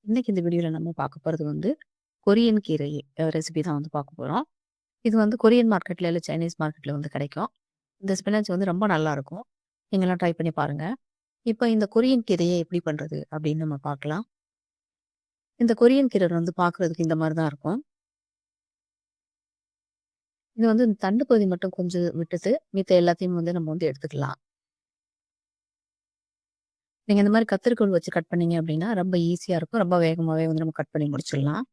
இன்னைக்கு இந்த வீடியோல நம்ம பார்க்க போறது வந்து கொரியன் கீரை ரெசிபி தான் வந்து பார்க்க போறோம். இது வந்து கொரியன் மார்க்கெட்ல இல்ல சைனீஸ் மார்க்கெட்ல வந்து கிடைக்கும். இந்த ஸ்பினாச் வந்து ரொம்ப நல்லா இருக்கும். நீங்கலாம் ட்ரை பண்ணி பாருங்க. இப்ப இந்த கொரியன் கீரையை எப்படி பண்றது அப்படின்னு நம்ம பார்க்கலாம். இந்த கொரியன் கீரை வந்து பார்க்கறதுக்கு இந்த மாரி தான் இருக்கும். இது வந்து இந்த தண்டு பகுதி மட்டும் கொஞ்சம் விட்டுட்டு, மித்த எல்லாத்தையும் வந்து நம்ம வந்து எடுத்துக்கலாம். நீங்க இந்த மாரி கத்தரிக்கோல் வச்சு கட் பண்ணீங்க அப்படின்னா, ரொம்ப ஈஸியா இருக்கும். ரொம்ப வேகமாவே வந்து நம்ம கட் பண்ணி முடிச்சிடலாம்.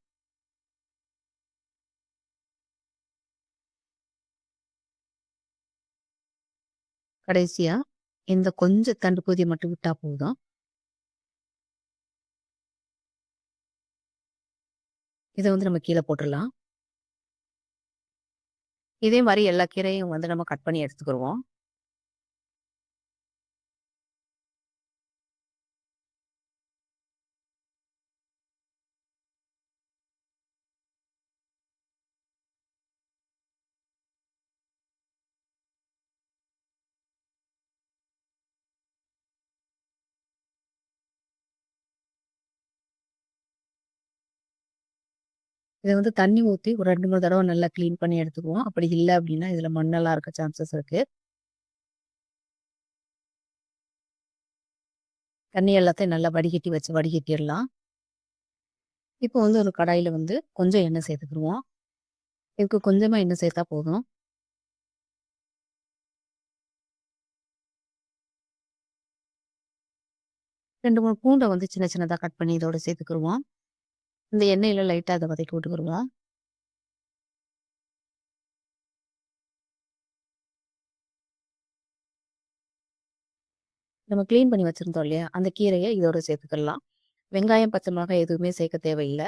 கடைசியா இந்த கொஞ்சம் தண்டு பகுதிய மட்டும் விட்டா போதும். இத வந்து நம்ம கீழ போட்டுறலாம். இதே மாரி எல்லா கீரையும் வந்து நம்ம கட் பண்ணி எடுத்துக்குருவோம். இத வந்து தண்ணி ஊத்தி ஒரு 2, 3 தடவ நல்லா கிளீன் பண்ணி எடுத்துக்குவோம். அப்படி இல்ல அப்படின்னா, இதுல மண்ணெல்லாம் இருக்க சான்சஸ் இருக்கு. தண்ணி எல்லாத்தையும் நல்லா வடிகட்டி வச்சு வடிகட்டிறலாம். இப்போ வந்து ஒரு கடாயில வந்து கொஞ்சம் எண்ணெய் சேர்த்துக்குருவோம். இதுக்கு கொஞ்சமா எண்ணெய் சேர்த்தா போதும். 2, 3 பூண்ட வந்து சின்ன சின்னதா கட் பண்ணி இதோட சேர்த்துக்குருவோம். இந்த எண்ணெயில லைட்டா அத வதக்கி விட்டுக்குருவோம். 'நம்ம கிளீன் பண்ணி வச்சிருந்தோம் இல்லையா? அந்த கீரைய இதோட சேர்த்துக்கலாம். வெங்காயம், பச்சை மிளகாய் எதுவுமே சேர்க்க தேவையில்ல.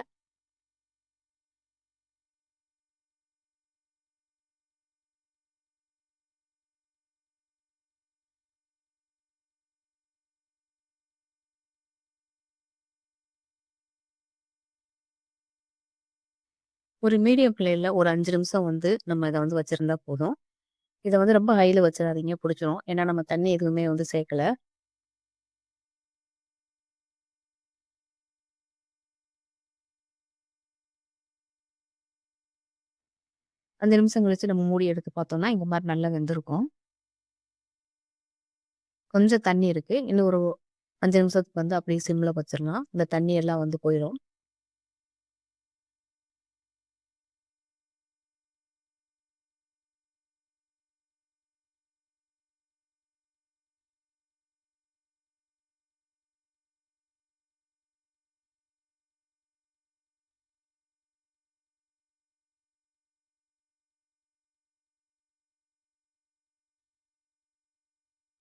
ஒரு மீடியம் ஃப்ளேம்ல ஒரு 5 நிமிஷம் வந்து நம்ம இத வந்து வச்சிருந்தா போதும். இத வந்து ரொம்ப ஹைல வச்சிராதீங்க, புடிச்சிரும். ஏன்னா நம்ம தண்ணி எதுவுமே வந்து சேர்க்கல. 5 நிமிஷம் கழிச்சு நம்ம மூடி எடுத்து பார்த்தோம்னா, இந்த மாரி நல்லா வெந்திருக்கும். கொஞ்சம் தண்ணி இருக்கு. இன்னும் ஒரு 5 நிமிஷத்துக்கு வந்து அப்படியே சிம்ல வச்சிரலாம். இந்த தண்ணி எல்லாம் வந்து போயிரும்.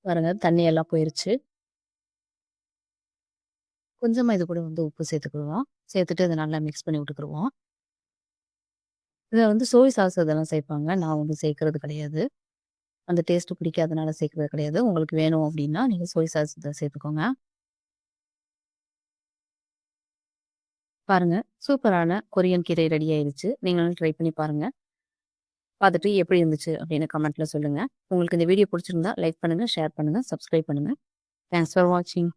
பாருங்க தண்ணி எல்லாம் போயிருச்சு. கொஞ்சமா இது கூட வந்து உப்பு சேர்த்துக்குருவோம். சேர்த்துட்டு அத நல்லா மிக்ஸ் பண்ணி விட்டுக்குருவோம். இதில வந்து சோய் சாஸ் இதெல்லாம் சேர்ப்பாங்க. நான் வந்து சேர்க்கிறது கிடையாது. அந்த டேஸ்ட் பிடிக்காதனால சேர்க்கிறது கிடையாது. உங்களுக்கு வேணும் அப்படின்னா, நீங்க சோய் சாஸ் இத சேர்த்துக்கோங்க. பாருங்க சூப்பரான கொரியன் கீரை ரெடி ஆயிருச்சு. நீங்களும் ட்ரை பண்ணி பாருங்க. பார்த்துட்டு எப்படி இருந்துச்சு அப்படின்னு கமெண்ட்ல சொல்லுங்க. உங்களுக்கு இந்த வீடியோ புடிச்சிருந்தா லைக் பண்ணுங்க, ஷேர் பண்ணுங்க, சப்ஸ்கிரைப் பண்ணுங்க. தேங்க்ஸ் ஃபார் வாட்சிங்.